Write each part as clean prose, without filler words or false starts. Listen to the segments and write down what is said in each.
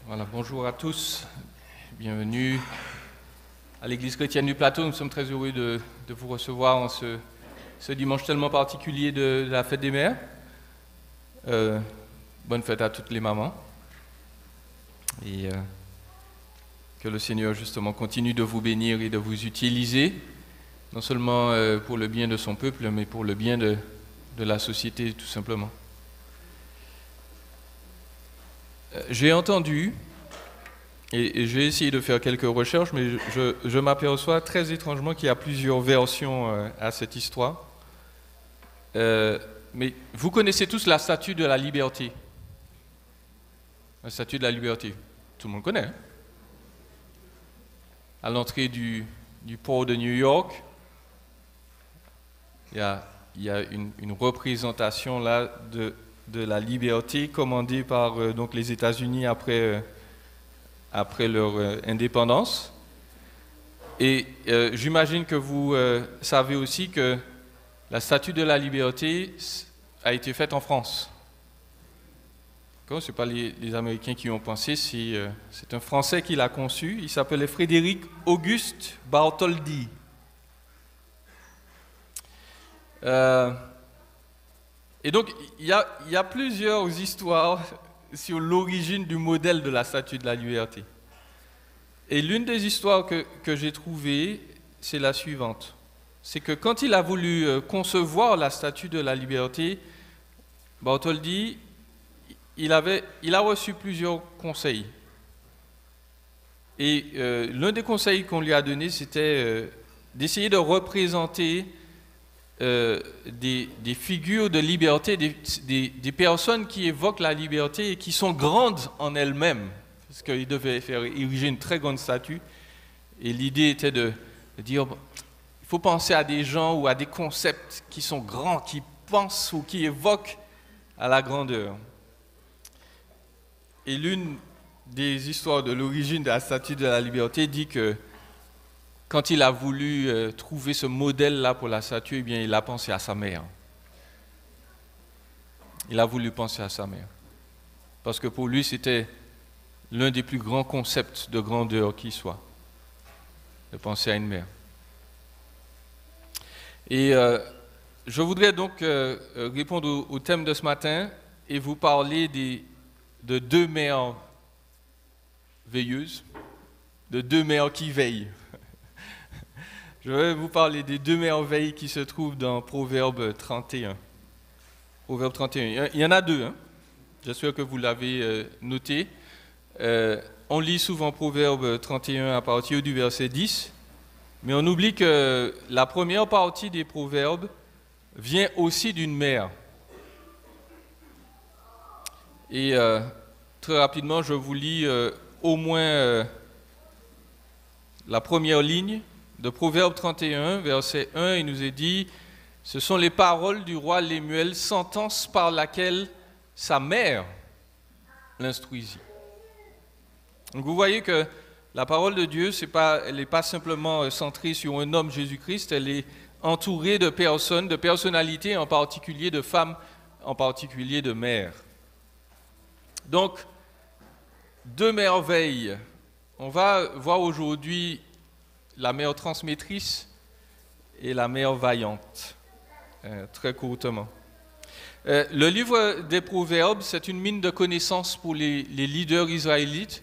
Voilà, bonjour à tous, bienvenue à l'Église chrétienne du Plateau. Nous sommes très heureux de vous recevoir en ce dimanche tellement particulier de la fête des mères. Bonne fête à toutes les mamans. Et que le Seigneur justement continue de vous bénir et de vous utiliser, non seulement pour le bien de son peuple, mais pour le bien de la société tout simplement. J'ai entendu, et j'ai essayé de faire quelques recherches, mais je m'aperçois très étrangement qu'il y a plusieurs versions à cette histoire. Mais vous connaissez tous la statue de la liberté. La statue de la liberté, tout le monde connaît. Hein? À l'entrée du port de New York, il y a une représentation là de la liberté commandée par donc les États-Unis après leur indépendance. Et j'imagine que vous savez aussi que la statue de la liberté a été faite en France. Ce n'est pas les Américains qui ont pensé, c'est un Français qui l'a conçu. Il s'appelait Frédéric Auguste Bartholdi. Et donc, il y a plusieurs histoires sur l'origine du modèle de la Statue de la Liberté. Et l'une des histoires que j'ai trouvées, c'est la suivante. C'est que quand il a voulu concevoir la Statue de la Liberté, Bartholdi, il a reçu plusieurs conseils. Et l'un des conseils qu'on lui a donné, c'était d'essayer de représenter des figures de liberté, des personnes qui évoquent la liberté et qui sont grandes en elles-mêmes, parce qu'il devait faire ériger une très grande statue. Et l'idée était de dire, il faut penser à des gens ou à des concepts qui sont grands, qui pensent ou qui évoquent à la grandeur. Et l'une des histoires de l'origine de la statue de la liberté dit que quand il a voulu trouver ce modèle-là pour la statue, eh bien, il a pensé à sa mère. Il a voulu penser à sa mère. Parce que pour lui, c'était l'un des plus grands concepts de grandeur qui soit, de penser à une mère. Et je voudrais donc répondre au thème de ce matin et vous parler de deux mères veilleuses, de deux mères qui veillent. Je vais vous parler des deux merveilles qui se trouvent dans Proverbe 31. Proverbe 31. Il y en a deux, hein? J'espère que vous l'avez noté. On lit souvent Proverbe 31 à partir du verset 10, mais on oublie que la première partie des Proverbes vient aussi d'une mère. Et très rapidement, je vous lis au moins la première ligne de Proverbe 31, verset 1, il nous est dit « Ce sont les paroles du roi Lémuel, sentence par laquelle sa mère l'instruisit. » Donc vous voyez que la parole de Dieu, elle n'est pas simplement centrée sur un homme Jésus-Christ, elle est entourée de personnes, de personnalités, en particulier de femmes, en particulier de mères. Donc, deux merveilles. On va voir aujourd'hui la mère transmettrice et la mère vaillante, très courtement. Le livre des Proverbes, c'est une mine de connaissances pour les leaders israélites.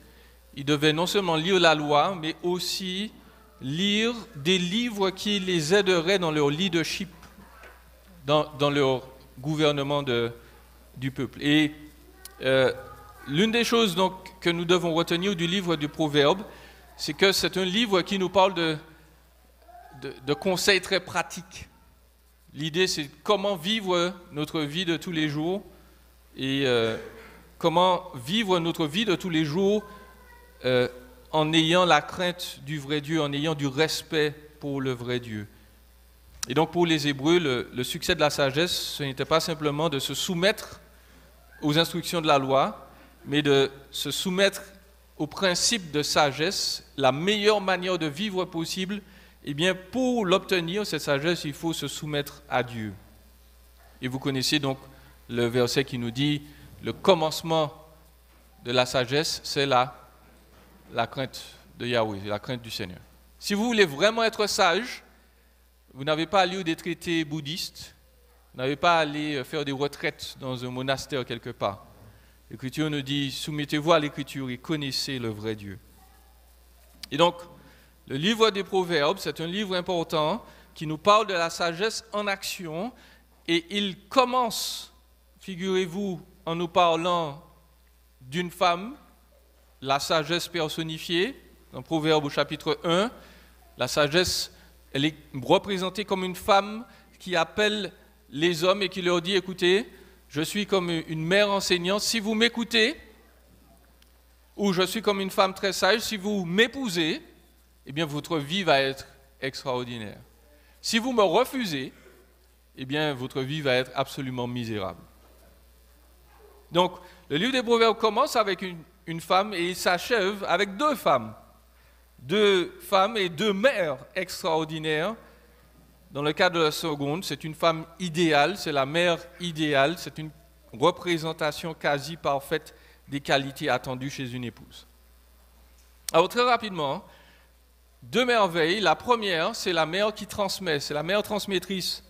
Ils devaient non seulement lire la loi, mais aussi lire des livres qui les aideraient dans leur leadership, dans leur gouvernement du peuple. Et l'une des choses donc, que nous devons retenir du livre du Proverbe, c'est que c'est un livre qui nous parle de conseils très pratiques. L'idée, c'est comment vivre notre vie de tous les jours et comment vivre notre vie de tous les jours en ayant la crainte du vrai Dieu, en ayant du respect pour le vrai Dieu. Et donc pour les Hébreux, le succès de la sagesse, ce n'était pas simplement de se soumettre aux instructions de la loi, mais de se soumettre au principe de sagesse, la meilleure manière de vivre possible, eh bien, pour l'obtenir, cette sagesse, il faut se soumettre à Dieu. Et vous connaissez donc le verset qui nous dit « Le commencement de la sagesse, c'est la crainte de Yahweh, la crainte du Seigneur. Si vous voulez vraiment être sage, vous n'avez pas à lire des traités bouddhistes, vous n'avez pas à aller faire des retraites dans un monastère quelque part. L'Écriture nous dit, soumettez-vous à l'Écriture et connaissez le vrai Dieu. Et donc, le livre des Proverbes, c'est un livre important qui nous parle de la sagesse en action, et il commence, figurez-vous, en nous parlant d'une femme, la sagesse personnifiée, dans Proverbes au chapitre 1, la sagesse, elle est représentée comme une femme qui appelle les hommes et qui leur dit, écoutez, je suis comme une mère enseignante, si vous m'écoutez, ou je suis comme une femme très sage, si vous m'épousez, eh bien votre vie va être extraordinaire. Si vous me refusez, eh bien votre vie va être absolument misérable. Donc, le livre des Proverbes commence avec une femme et il s'achève avec deux femmes et deux mères extraordinaires. Dans le cas de la seconde, c'est une femme idéale, c'est la mère idéale, c'est une représentation quasi parfaite des qualités attendues chez une épouse. Alors très rapidement, deux merveilles. La première, c'est la mère qui transmet, c'est la mère transmettrice.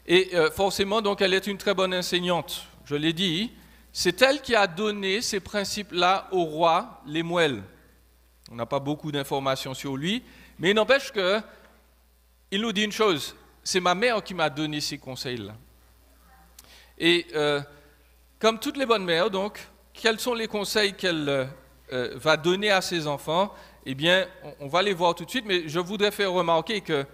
Et forcément, donc, elle est une très bonne enseignante. Je l'ai dit, c'est elle qui a donné ces principes-là au roi Lemuel. On n'a pas beaucoup d'informations sur lui, mais il n'empêche que il nous dit une chose, c'est ma mère qui m'a donné ces conseils-là. Et comme toutes les bonnes mères, donc, quels sont les conseils qu'elle va donner à ses enfants? Eh bien, on va les voir tout de suite, mais je voudrais faire remarquer que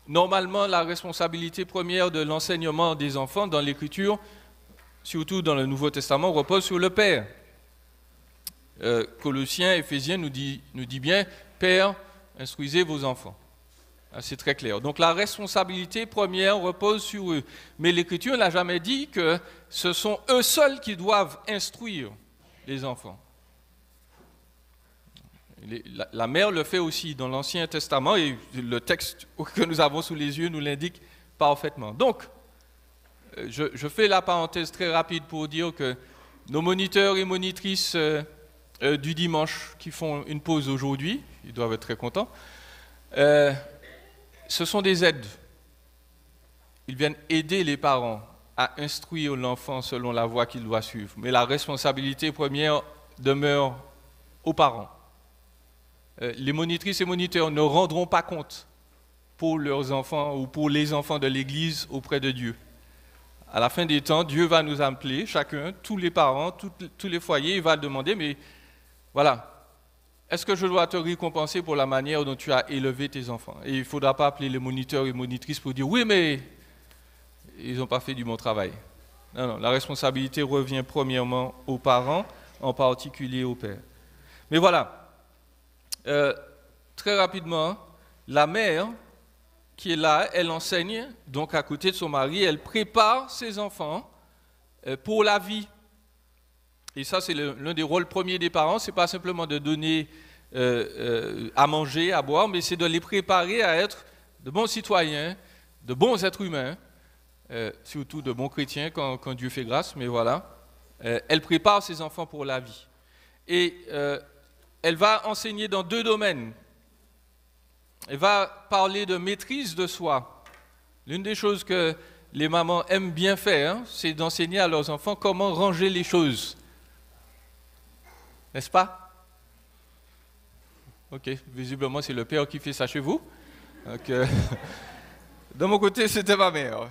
normalement, la responsabilité première de l'enseignement des enfants dans l'Écriture, surtout dans le Nouveau Testament, repose sur le Père. Colossiens, Éphésiens nous dit bien, Père, instruisez vos enfants. C'est très clair. Donc la responsabilité première repose sur eux. Mais l'Écriture n'a jamais dit que ce sont eux seuls qui doivent instruire les enfants. La mère le fait aussi dans l'Ancien Testament et le texte que nous avons sous les yeux nous l'indique parfaitement. Donc, je fais la parenthèse très rapide pour dire que nos moniteurs et monitrices du dimanche qui font une pause aujourd'hui, ils doivent être très contents, ce sont des aides. Ils viennent aider les parents à instruire l'enfant selon la voie qu'il doit suivre. Mais la responsabilité première demeure aux parents. Les monitrices et moniteurs ne rendront pas compte pour leurs enfants ou pour les enfants de l'Église auprès de Dieu. À la fin des temps, Dieu va nous appeler, chacun, tous les parents, tous les foyers, il va demander, mais voilà, est-ce que je dois te récompenser pour la manière dont tu as élevé tes enfants? Et il ne faudra pas appeler les moniteurs et monitrices pour dire, oui, mais ils n'ont pas fait du bon travail. Non, non, la responsabilité revient premièrement aux parents, en particulier au père. Mais voilà, très rapidement, la mère qui est là, elle enseigne, donc à côté de son mari, elle prépare ses enfants pour la vie. Et ça, c'est l'un des rôles premiers des parents, ce n'est pas simplement de donner à manger, à boire, mais c'est de les préparer à être de bons citoyens, de bons êtres humains, surtout de bons chrétiens quand Dieu fait grâce, mais voilà. Elle prépare ses enfants pour la vie. Et elle va enseigner dans deux domaines. Elle va parler de maîtrise de soi. L'une des choses que les mamans aiment bien faire, c'est d'enseigner à leurs enfants comment ranger les choses. N'est-ce pas? Ok, visiblement c'est le père qui fait ça chez vous. Donc, de mon côté, c'était ma mère.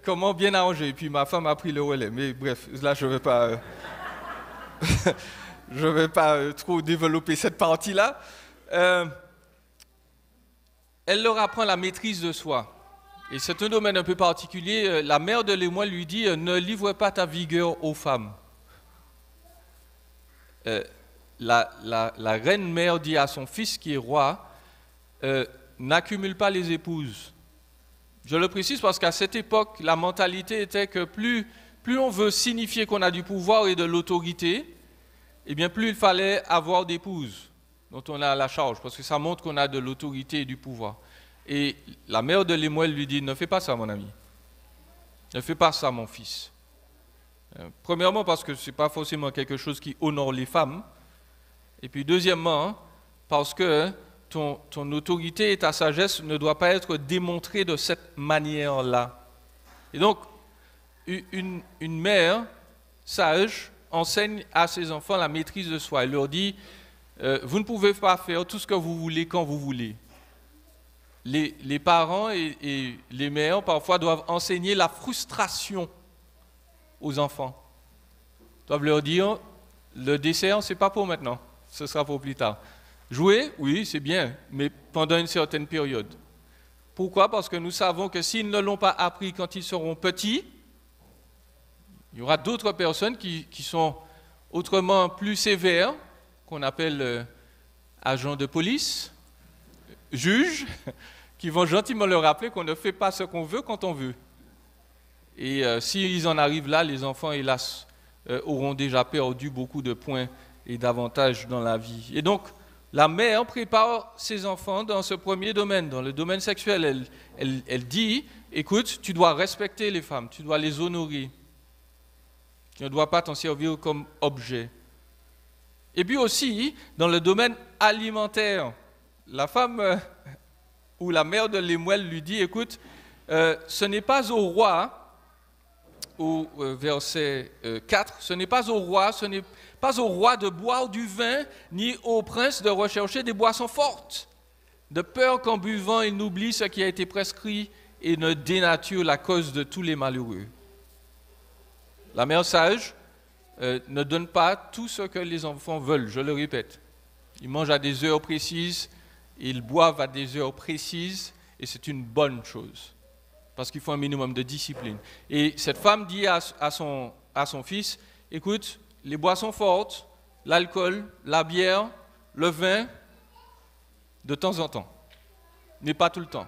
Comment bien arranger? Et puis ma femme a pris le relais. Mais bref, là je ne vais pas trop développer cette partie-là. Elle leur apprend la maîtrise de soi. Et c'est un domaine un peu particulier. La mère de Lemuel lui dit, ne livre pas ta vigueur aux femmes. La reine mère dit à son fils qui est roi, n'accumule pas les épouses. Je le précise parce qu'à cette époque, la mentalité était que plus on veut signifier qu'on a du pouvoir et de l'autorité, eh bien plus il fallait avoir d'épouses dont on a la charge, parce que ça montre qu'on a de l'autorité et du pouvoir. Et la mère de Lemuel lui dit, ne fais pas ça mon ami, ne fais pas ça mon fils. Premièrement, parce que ce n'est pas forcément quelque chose qui honore les femmes. Et puis deuxièmement, parce que ton autorité et ta sagesse ne doivent pas être démontrées de cette manière-là. Et donc, une mère sage enseigne à ses enfants la maîtrise de soi. Elle leur dit, vous ne pouvez pas faire tout ce que vous voulez quand vous voulez. Les parents et les mères, parfois, doivent enseigner la frustration aux enfants. Ils doivent leur dire, le dessert, ce n'est pas pour maintenant, ce sera pour plus tard. Jouer, oui, c'est bien, mais pendant une certaine période. Pourquoi? Parce que nous savons que s'ils ne l'ont pas appris quand ils seront petits, il y aura d'autres personnes qui sont autrement plus sévères, qu'on appelle agents de police, juges, qui vont gentiment leur rappeler qu'on ne fait pas ce qu'on veut quand on veut. Et s'ils en arrivent là, les enfants, hélas, auront déjà perdu beaucoup de points et d'avantages dans la vie. Et donc, la mère prépare ses enfants dans ce premier domaine, dans le domaine sexuel. Elle dit, écoute, tu dois respecter les femmes, tu dois les honorer. Tu ne dois pas t'en servir comme objet. Et puis aussi, dans le domaine alimentaire, la femme ou la mère de Lémuel lui dit, écoute, ce n'est pas au roi, au verset 4, ce n'est pas au roi de boire du vin, ni au prince de rechercher des boissons fortes, de peur qu'en buvant, il n'oublie ce qui a été prescrit et ne dénature la cause de tous les malheureux. La mère sage ne donne pas tout ce que les enfants veulent, je le répète. Ils mangent à des heures précises, ils boivent à des heures précises, et c'est une bonne chose, parce qu'il faut un minimum de discipline. Et cette femme dit à son fils, écoute, les boissons fortes, l'alcool, la bière, le vin, de temps en temps, mais pas tout le temps.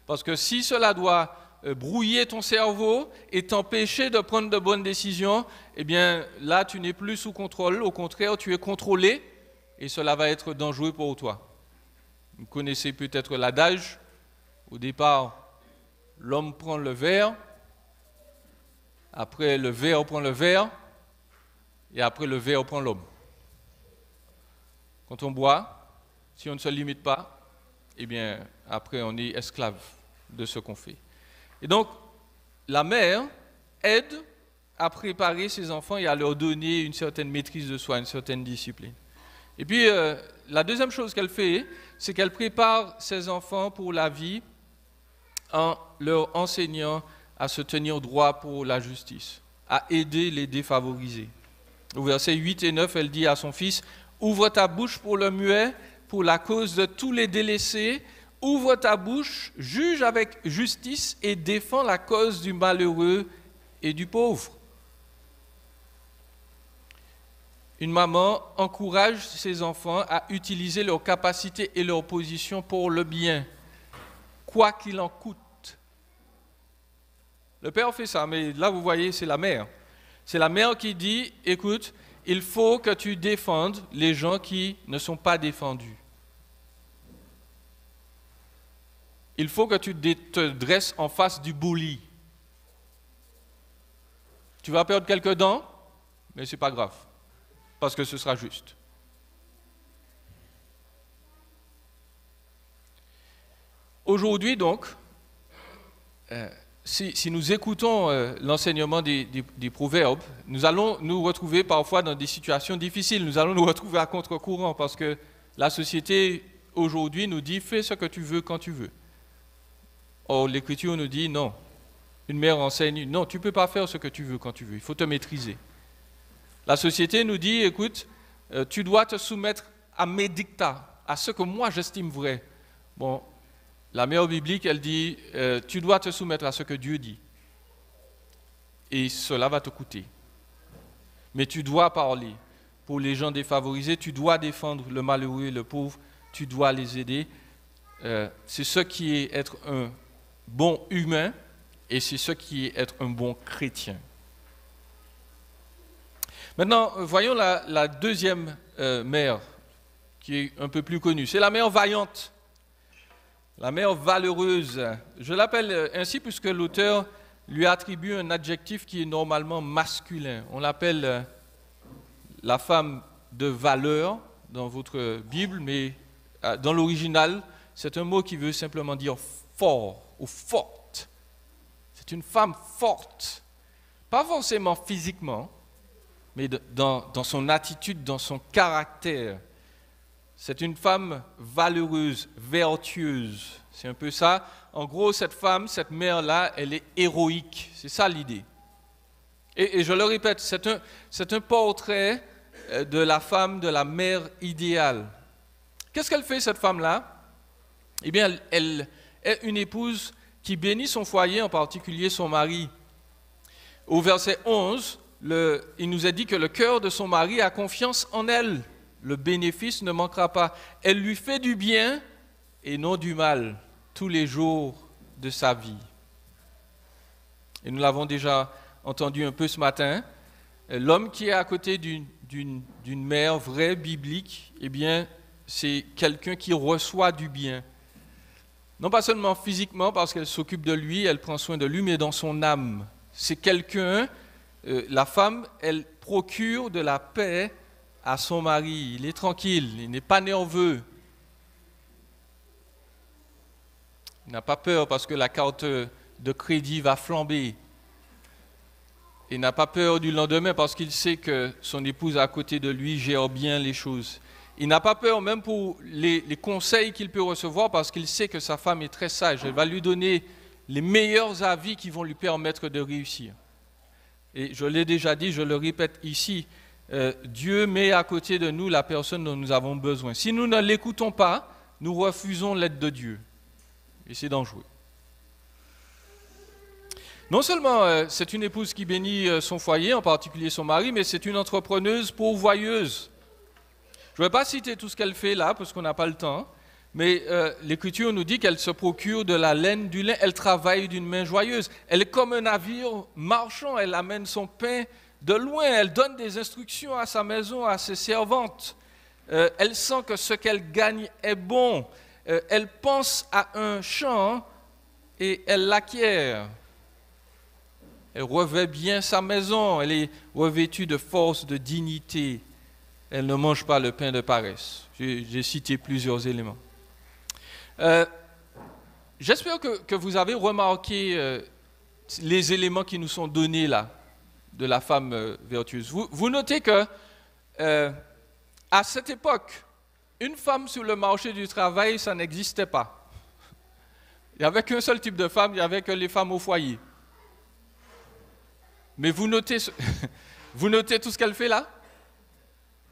Parce que si cela doit brouiller ton cerveau et t'empêcher de prendre de bonnes décisions, eh bien là tu n'es plus sous contrôle, au contraire tu es contrôlé et cela va être dangereux pour toi. Vous connaissez peut-être l'adage, au départ l'homme prend le verre, après le verre prend le verre et après le verre prend l'homme. Quand on boit, si on ne se limite pas, eh bien après on est esclave de ce qu'on fait. Et donc, la mère aide à préparer ses enfants et à leur donner une certaine maîtrise de soi, une certaine discipline. Et puis, la deuxième chose qu'elle fait, c'est qu'elle prépare ses enfants pour la vie en leur enseignant à se tenir droit pour la justice, à aider les défavorisés. Au verset 8 et 9, elle dit à son fils, « Ouvre ta bouche pour le muet, pour la cause de tous les délaissés, ouvre ta bouche, juge avec justice et défends la cause du malheureux et du pauvre. » Une maman encourage ses enfants à utiliser leurs capacités et leur position pour le bien, quoi qu'il en coûte. Le père fait ça, mais là vous voyez, c'est la mère. C'est la mère qui dit, écoute, il faut que tu défendes les gens qui ne sont pas défendus. Il faut que tu te dresses en face du bully. Tu vas perdre quelques dents, mais ce n'est pas grave, parce que ce sera juste. Aujourd'hui donc, si nous écoutons l'enseignement des proverbes, nous allons nous retrouver parfois dans des situations difficiles, nous allons nous retrouver à contre-courant, parce que la société aujourd'hui nous dit « fais ce que tu veux quand tu veux ». Or, l'Écriture nous dit non. Une mère enseigne, non, tu ne peux pas faire ce que tu veux quand tu veux, il faut te maîtriser. La société nous dit, écoute, tu dois te soumettre à mes dictats, à ce que moi j'estime vrai. Bon, la mère biblique, elle dit, tu dois te soumettre à ce que Dieu dit. Et cela va te coûter. Mais tu dois parler. Pour les gens défavorisés, tu dois défendre le malheureux et le pauvre, tu dois les aider. C'est ce qui est être un bon humain et c'est ce qui est être un bon chrétien. Maintenant, voyons la deuxième mère qui est un peu plus connue. C'est la mère vaillante, la mère valeureuse. Je l'appelle ainsi puisque l'auteur lui attribue un adjectif qui est normalement masculin. On l'appelle la femme de valeur dans votre Bible, mais dans l'original, c'est un mot qui veut simplement dire fort ou forte. C'est une femme forte, pas forcément physiquement, mais dans son attitude, dans son caractère. C'est une femme valeureuse, vertueuse. C'est un peu ça. En gros, cette femme, cette mère-là, elle est héroïque. C'est ça l'idée. Et je le répète, c'est un portrait de la femme, de la mère idéale. Qu'est-ce qu'elle fait, cette femme-là? Eh bien, elle est une épouse qui bénit son foyer, en particulier son mari. Au verset 11, il nous a dit que le cœur de son mari a confiance en elle. Le bénéfice ne manquera pas. Elle lui fait du bien et non du mal tous les jours de sa vie. Et nous l'avons déjà entendu un peu ce matin. L'homme qui est à côté d'une mère vraie, biblique, eh bien, c'est quelqu'un qui reçoit du bien. Non pas seulement physiquement, parce qu'elle s'occupe de lui, elle prend soin de lui, mais dans son âme. C'est quelqu'un, la femme, elle procure de la paix à son mari. Il est tranquille, il n'est pas nerveux. Il n'a pas peur parce que la carte de crédit va flamber. Il n'a pas peur du lendemain parce qu'il sait que son épouse à côté de lui gère bien les choses. Il n'a pas peur même pour les conseils qu'il peut recevoir parce qu'il sait que sa femme est très sage. Elle va lui donner les meilleurs avis qui vont lui permettre de réussir. Et je l'ai déjà dit, je le répète ici, Dieu met à côté de nous la personne dont nous avons besoin. Si nous ne l'écoutons pas, nous refusons l'aide de Dieu. Et c'est dangereux. Non seulement c'est une épouse qui bénit son foyer, en particulier son mari, mais c'est une entrepreneuse pourvoyeuse. Je ne vais pas citer tout ce qu'elle fait là, parce qu'on n'a pas le temps, mais l'Écriture nous dit qu'elle se procure de la laine, du lin, elle travaille d'une main joyeuse. Elle est comme un navire marchand, elle amène son pain de loin, elle donne des instructions à sa maison, à ses servantes. Elle sent que ce qu'elle gagne est bon. Elle pense à un champ et elle l'acquiert. Elle revêt bien sa maison, elle est revêtue de force, de dignité. Elle ne mange pas le pain de paresse. J'ai cité plusieurs éléments. J'espère que vous avez remarqué les éléments qui nous sont donnés là, de la femme vertueuse. Vous notez que à cette époque, une femme sur le marché du travail, ça n'existait pas. Il n'y avait qu'un seul type de femme, il n'y avait que les femmes au foyer. Mais vous notez tout ce qu'elle fait là?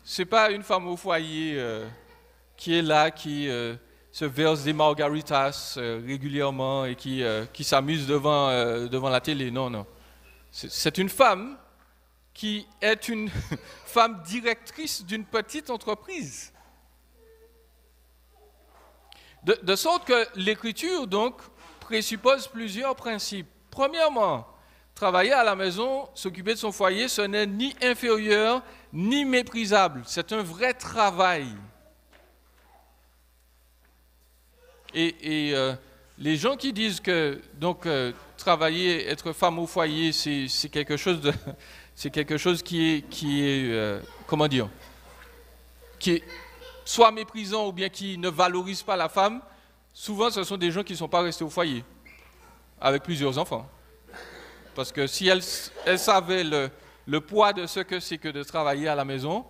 Ce n'est pas une femme au foyer qui est là, qui se verse des margaritas régulièrement et qui s'amuse devant la télé. Non, non. C'est une femme qui est une femme directrice d'une petite entreprise. De sorte que l'Écriture, donc, présuppose plusieurs principes. Premièrement, travailler à la maison, s'occuper de son foyer, ce n'est ni inférieur, ni méprisable. C'est un vrai travail. Et les gens qui disent que donc travailler, être femme au foyer, c'est quelque chose qui est comment dire, qui est soit méprisant ou bien qui ne valorise pas la femme. Souvent, ce sont des gens qui ne sont pas restés au foyer avec plusieurs enfants. Parce que si elle savait le poids de ce que c'est que de travailler à la maison,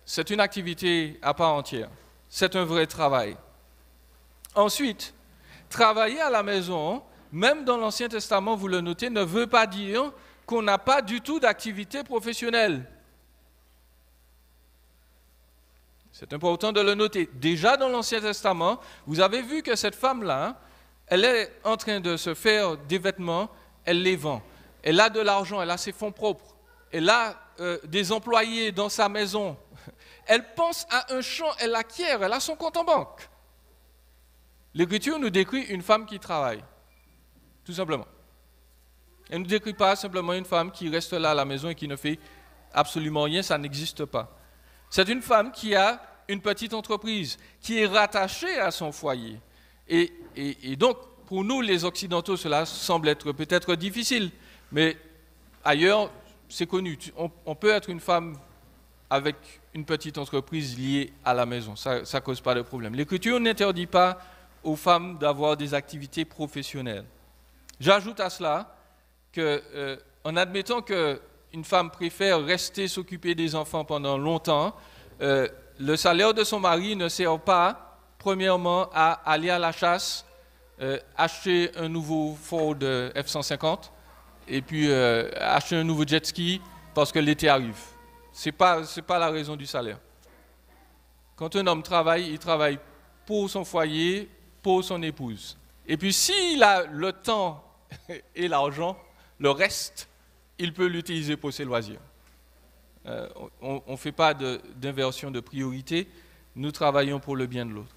c'est une activité à part entière. C'est un vrai travail. Ensuite, travailler à la maison, même dans l'Ancien Testament, vous le notez, ne veut pas dire qu'on n'a pas du tout d'activité professionnelle. C'est important de le noter. Déjà dans l'Ancien Testament, vous avez vu que cette femme-là, elle est en train de se faire des vêtements, elle les vend. Elle a de l'argent, elle a ses fonds propres. Elle a des employés dans sa maison. Elle pense à un champ, elle l'acquiert, elle a son compte en banque. L'Écriture nous décrit une femme qui travaille, tout simplement. Elle ne nous décrit pas simplement une femme qui reste là à la maison et qui ne fait absolument rien, ça n'existe pas. C'est une femme qui a une petite entreprise, qui est rattachée à son foyer. Et donc, pour nous, les Occidentaux, cela semble être peut-être difficile, mais ailleurs, c'est connu. On peut être une femme avec une petite entreprise liée à la maison. Ça ne cause pas de problème. L'Écriture n'interdit pas aux femmes d'avoir des activités professionnelles. J'ajoute à cela que, en admettant qu'une femme préfère rester s'occuper des enfants pendant longtemps, le salaire de son mari ne sert pas, premièrement, à aller à la chasse, acheter un nouveau Ford F-150 et puis acheter un nouveau jet ski parce que l'été arrive. Ce n'est pas la raison du salaire. Quand un homme travaille, il travaille pour son foyer, pour son épouse. Et puis s'il a le temps et l'argent, le reste, il peut l'utiliser pour ses loisirs. On ne fait pas d'inversion de priorité, nous travaillons pour le bien de l'autre.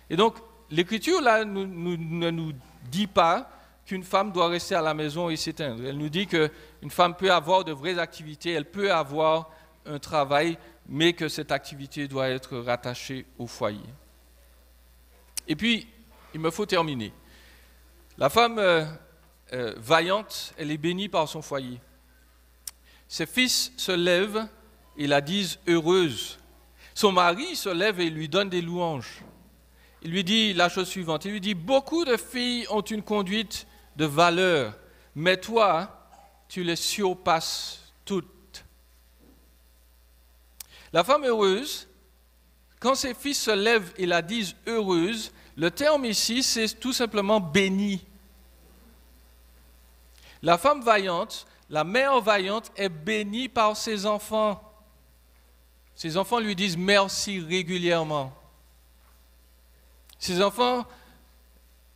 Et donc, l'Écriture là, ne nous dit pas qu'une femme doit rester à la maison et s'éteindre. Elle nous dit qu'une femme peut avoir de vraies activités, elle peut avoir un travail, mais que cette activité doit être rattachée au foyer. Et puis, il me faut terminer. La femme vaillante, elle est bénie par son foyer. Ses fils se lèvent et la disent heureuse. Son mari se lève et lui donne des louanges. Il lui dit la chose suivante, il lui dit, beaucoup de filles ont une conduite de valeur, mais toi, tu les surpasses toutes. La femme heureuse, quand ses fils se lèvent et la disent heureuse, le terme ici, c'est tout simplement bénie. La femme vaillante, la mère vaillante est bénie par ses enfants. Ses enfants lui disent merci régulièrement. Ses enfants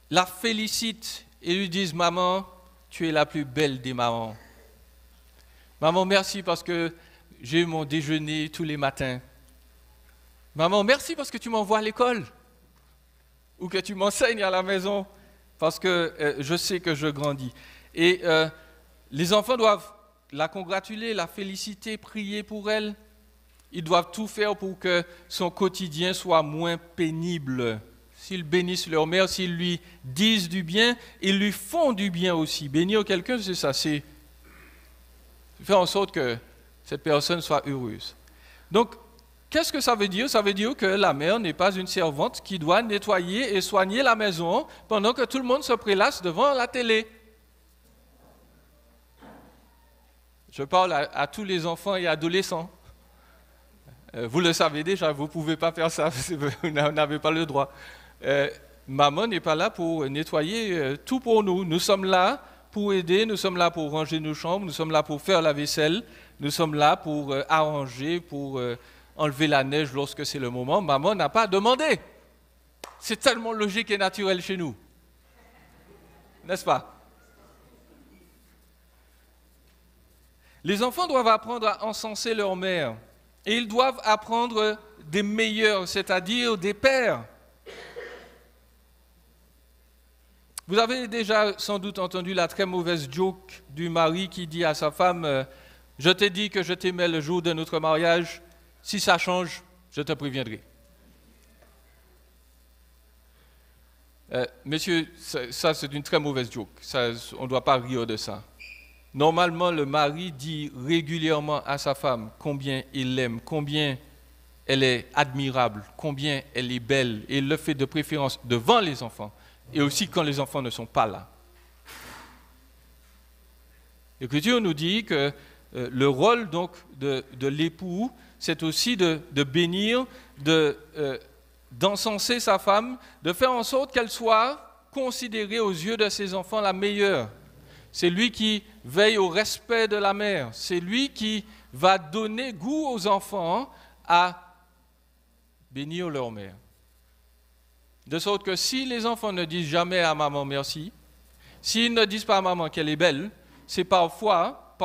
la félicitent et lui disent « Maman, tu es la plus belle des mamans. Maman, merci parce que j'ai mon déjeuner tous les matins. Maman, merci parce que tu m'envoies à l'école ou que tu m'enseignes à la maison parce que je sais que je grandis. » Et les enfants doivent la congratuler, la féliciter, prier pour elle. Ils doivent tout faire pour que son quotidien soit moins pénible. S'ils bénissent leur mère, s'ils lui disent du bien, ils lui font du bien aussi. Bénir quelqu'un, c'est ça, c'est faire en sorte que cette personne soit heureuse. Donc, qu'est-ce que ça veut dire? Ça veut dire que la mère n'est pas une servante qui doit nettoyer et soigner la maison pendant que tout le monde se prélasse devant la télé. Je parle à tous les enfants et adolescents. Vous le savez déjà, vous ne pouvez pas faire ça, vous n'avez pas le droit. Maman n'est pas là pour nettoyer tout pour nous. Nous sommes là pour aider, nous sommes là pour ranger nos chambres, nous sommes là pour faire la vaisselle, nous sommes là pour arranger, pour enlever la neige lorsque c'est le moment. Maman n'a pas demandé. C'est tellement logique et naturel chez nous. N'est-ce pas? Les enfants doivent apprendre à encenser leur mère. Et ils doivent apprendre des meilleurs, c'est-à-dire des pères. Vous avez déjà sans doute entendu la très mauvaise joke du mari qui dit à sa femme « Je t'ai dit que je t'aimais le jour de notre mariage, si ça change, je te préviendrai. » Messieurs, ça c'est une très mauvaise joke, ça, on ne doit pas rire de ça. Normalement, le mari dit régulièrement à sa femme combien il l'aime, combien elle est admirable, combien elle est belle, et il le fait de préférence devant les enfants, et aussi quand les enfants ne sont pas là. L'Écriture nous dit que le rôle donc de l'époux, c'est aussi de bénir, d'encenser sa femme, de faire en sorte qu'elle soit considérée aux yeux de ses enfants la meilleure. C'est lui qui veille au respect de la mère. C'est lui qui va donner goût aux enfants à bénir leur mère. De sorte que si les enfants ne disent jamais à maman merci, s'ils ne disent pas à maman qu'elle est belle, c'est parfois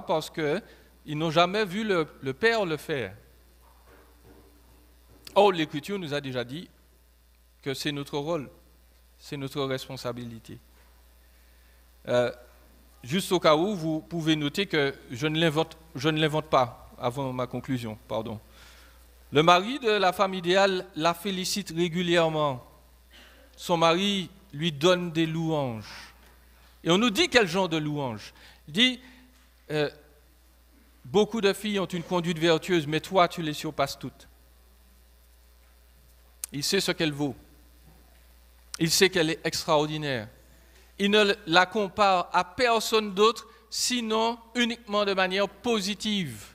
parce qu'ils n'ont jamais vu le père le faire. Or, l'Écriture nous a déjà dit que c'est notre rôle, c'est notre responsabilité. Juste au cas où, vous pouvez noter que je ne l'invente pas avant ma conclusion. Pardon. Le mari de la femme idéale la félicite régulièrement. Son mari lui donne des louanges. Et on nous dit quel genre de louanges. Il dit, beaucoup de filles ont une conduite vertueuse, mais toi, tu les surpasses toutes. Il sait ce qu'elle vaut. Il sait qu'elle est extraordinaire. Il ne la compare à personne d'autre, sinon uniquement de manière positive.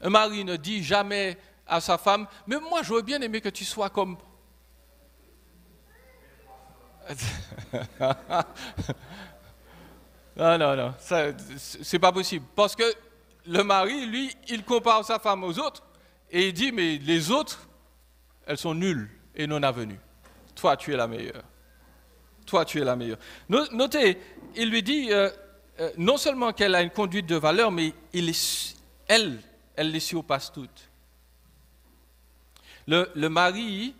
Un mari ne dit jamais à sa femme, « Mais moi, j'aurais bien aimé que tu sois comme... » Non, c'est pas possible. Parce que le mari, lui, il compare sa femme aux autres et il dit, mais les autres, elles sont nulles et non avenues. Toi, tu es la meilleure. Toi, tu es la meilleure. Notez, il lui dit, non seulement qu'elle a une conduite de valeur, mais elle les surpasse toutes. Le mari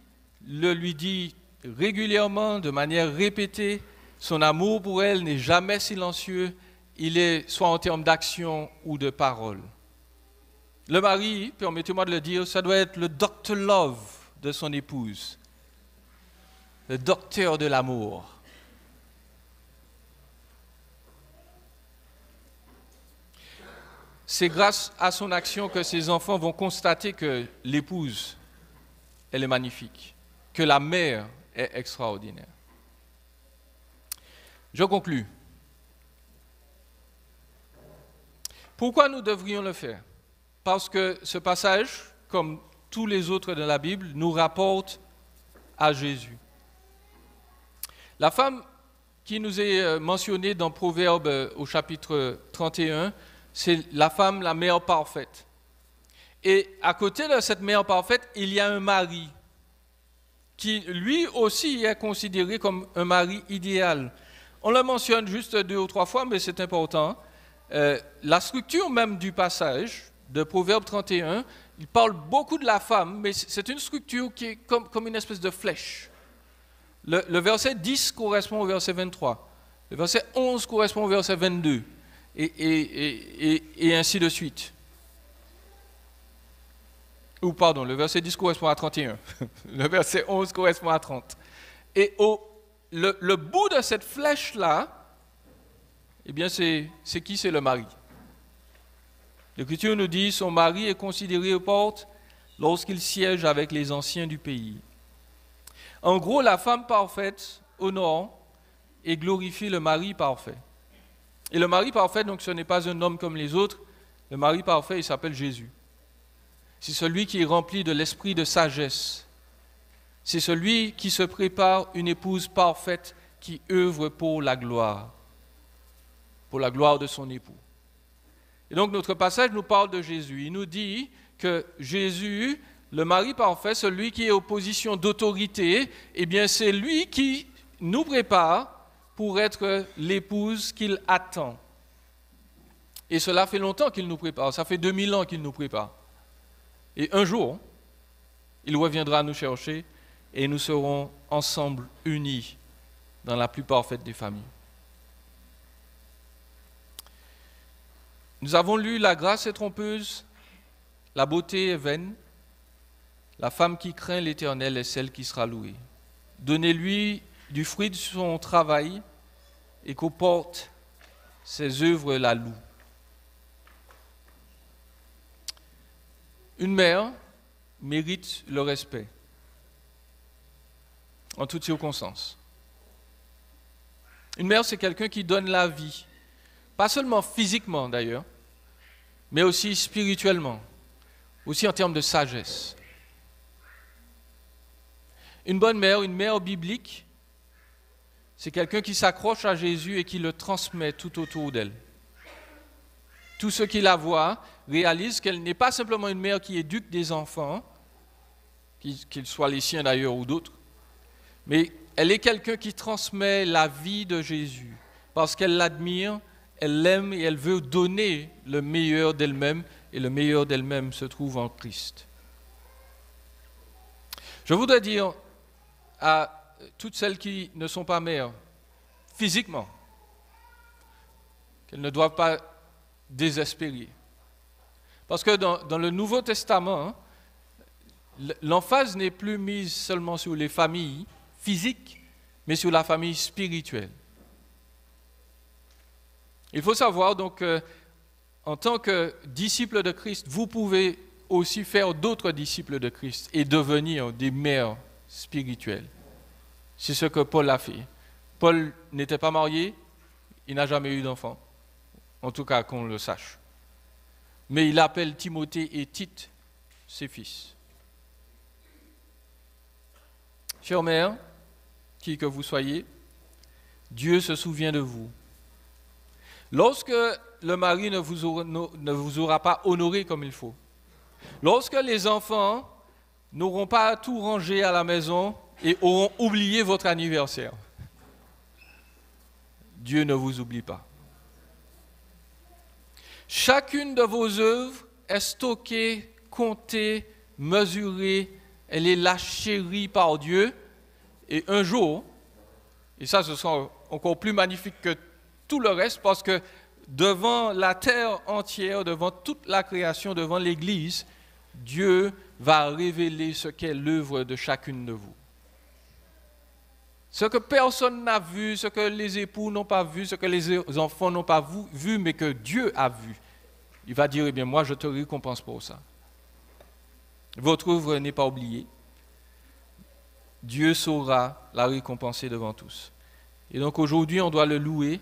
lui dit régulièrement, de manière répétée, son amour pour elle n'est jamais silencieux, il est soit en termes d'action ou de parole. Le mari, permettez-moi de le dire, ça doit être le Dr Love de son épouse, le docteur de l'amour. C'est grâce à son action que ses enfants vont constater que l'épouse, elle est magnifique, que la mère est extraordinaire. Je conclus. Pourquoi nous devrions le faire? Parce que ce passage, comme tous les autres de la Bible, nous rapporte à Jésus. La femme qui nous est mentionnée dans Proverbes au chapitre 31, c'est la femme, la mère parfaite. Et à côté de cette mère parfaite, il y a un mari qui, lui aussi, est considéré comme un mari idéal. On le mentionne juste 2 ou 3 fois, mais c'est important. La structure même du passage de Proverbe 31, il parle beaucoup de la femme, mais c'est une structure qui est comme une espèce de flèche. Le verset 10 correspond au verset 23. Le verset 11 correspond au verset 22. Et ainsi de suite. Ou pardon, le verset 10 correspond à 31. Le verset 11 correspond à 30. Et le bout de cette flèche-là, eh bien, c'est qui? C'est le mari. L'Écriture nous dit, son mari est considéré aux portes lorsqu'il siège avec les anciens du pays. En gros, la femme parfaite honore et glorifie le mari parfait. Et le mari parfait, donc, ce n'est pas un homme comme les autres. Le mari parfait, il s'appelle Jésus. C'est celui qui est rempli de l'esprit de sagesse. C'est celui qui se prépare une épouse parfaite qui œuvre pour la gloire de son époux. Et donc notre passage nous parle de Jésus. Il nous dit que Jésus, le mari parfait, celui qui est en position d'autorité, eh bien c'est lui qui nous prépare pour être l'épouse qu'il attend. Et cela fait longtemps qu'il nous prépare, ça fait 2000 ans qu'il nous prépare. Et un jour, il reviendra nous chercher et nous serons ensemble unis dans la plus parfaite des familles. Nous avons lu « La grâce est trompeuse, la beauté est vaine, la femme qui craint l'Éternel est celle qui sera louée. Donnez-lui du fruit de son travail et qu'aux portes ses œuvres la louent. » Une mère mérite le respect en toutes circonstances. Une mère, c'est quelqu'un qui donne la vie, pas seulement physiquement d'ailleurs, mais aussi spirituellement, aussi en termes de sagesse. Une bonne mère, une mère biblique, c'est quelqu'un qui s'accroche à Jésus et qui le transmet tout autour d'elle. Tous ceux qui la voient réalisent qu'elle n'est pas simplement une mère qui éduque des enfants, qu'ils soient les siens d'ailleurs ou d'autres, mais elle est quelqu'un qui transmet la vie de Jésus, parce qu'elle l'admire, elle l'aime et elle veut donner le meilleur d'elle-même, et le meilleur d'elle-même se trouve en Christ. Je voudrais dire à toutes celles qui ne sont pas mères, physiquement, qu'elles ne doivent pas désespérer. Parce que dans le Nouveau Testament, l'emphase n'est plus mise seulement sur les familles physiques, mais sur la famille spirituelle. Il faut savoir donc en tant que disciple de Christ, vous pouvez aussi faire d'autres disciples de Christ et devenir des mères spirituelles. C'est ce que Paul a fait. Paul n'était pas marié, il n'a jamais eu d'enfant, en tout cas qu'on le sache. Mais il appelle Timothée et Tite ses fils. Chère mère, qui que vous soyez, Dieu se souvient de vous. Lorsque le mari ne vous aura pas honoré comme il faut, lorsque les enfants n'auront pas tout rangé à la maison et auront oublié votre anniversaire, Dieu ne vous oublie pas. Chacune de vos œuvres est stockée, comptée, mesurée, elle est la chérie par Dieu. Et un jour, et ça ce sera encore plus magnifique que tout le reste, parce que devant la terre entière, devant toute la création, devant l'Église, Dieu va révéler ce qu'est l'œuvre de chacune de vous. Ce que personne n'a vu, ce que les époux n'ont pas vu, ce que les enfants n'ont pas vu, mais que Dieu a vu. Il va dire, eh bien moi je te récompense pour ça. Votre œuvre n'est pas oubliée. Dieu saura la récompenser devant tous. Et donc aujourd'hui, on doit le louer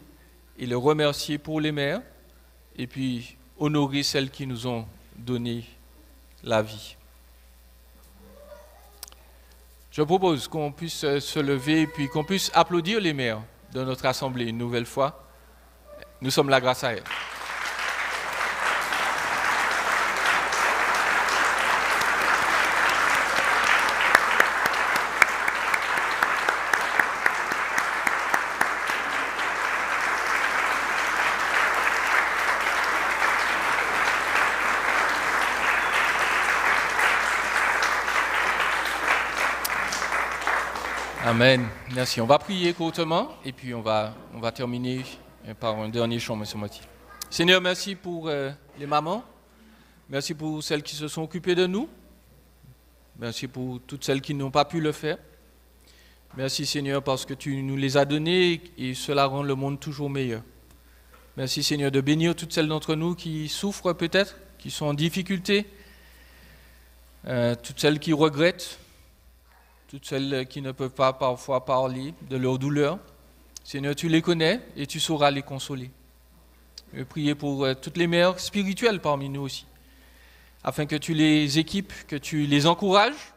et le remercier pour les mères, et puis honorer celles qui nous ont donné la vie. Je propose qu'on puisse se lever et puis qu'on puisse applaudir les mères de notre assemblée une nouvelle fois. Nous sommes là grâce à elles. Amen. Merci. On va prier courtement et puis on va terminer par un dernier chant, M. Motti. Seigneur, merci pour les mamans. Merci pour celles qui se sont occupées de nous. Merci pour toutes celles qui n'ont pas pu le faire. Merci Seigneur parce que tu nous les as données et cela rend le monde toujours meilleur. Merci Seigneur de bénir toutes celles d'entre nous qui souffrent peut-être, qui sont en difficulté, toutes celles qui regrettent, toutes celles qui ne peuvent pas parfois parler de leur douleur. Seigneur, tu les connais et tu sauras les consoler. Je vais prier pour toutes les mères spirituelles parmi nous aussi, afin que tu les équipes, que tu les encourages,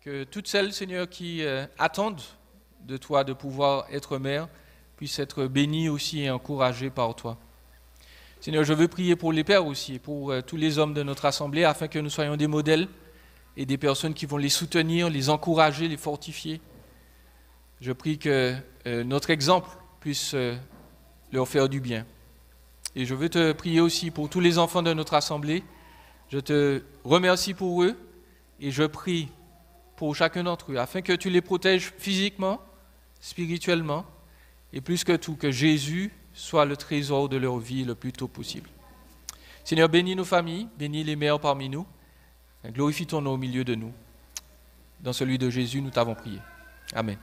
que toutes celles, Seigneur, qui attendent de toi de pouvoir être mère, puissent être bénies aussi et encouragées par toi. Seigneur, je veux prier pour les pères aussi, pour tous les hommes de notre assemblée, afin que nous soyons des modèles et des personnes qui vont les soutenir, les encourager, les fortifier. Je prie que notre exemple puisse leur faire du bien. Et je veux te prier aussi pour tous les enfants de notre assemblée. Je te remercie pour eux et je prie pour chacun d'entre eux, afin que tu les protèges physiquement, spirituellement, et plus que tout, que Jésus soit le trésor de leur vie le plus tôt possible. Seigneur, bénis nos familles, bénis les mères parmi nous, glorifie ton nom au milieu de nous. Dans celui de Jésus, nous t'avons prié. Amen.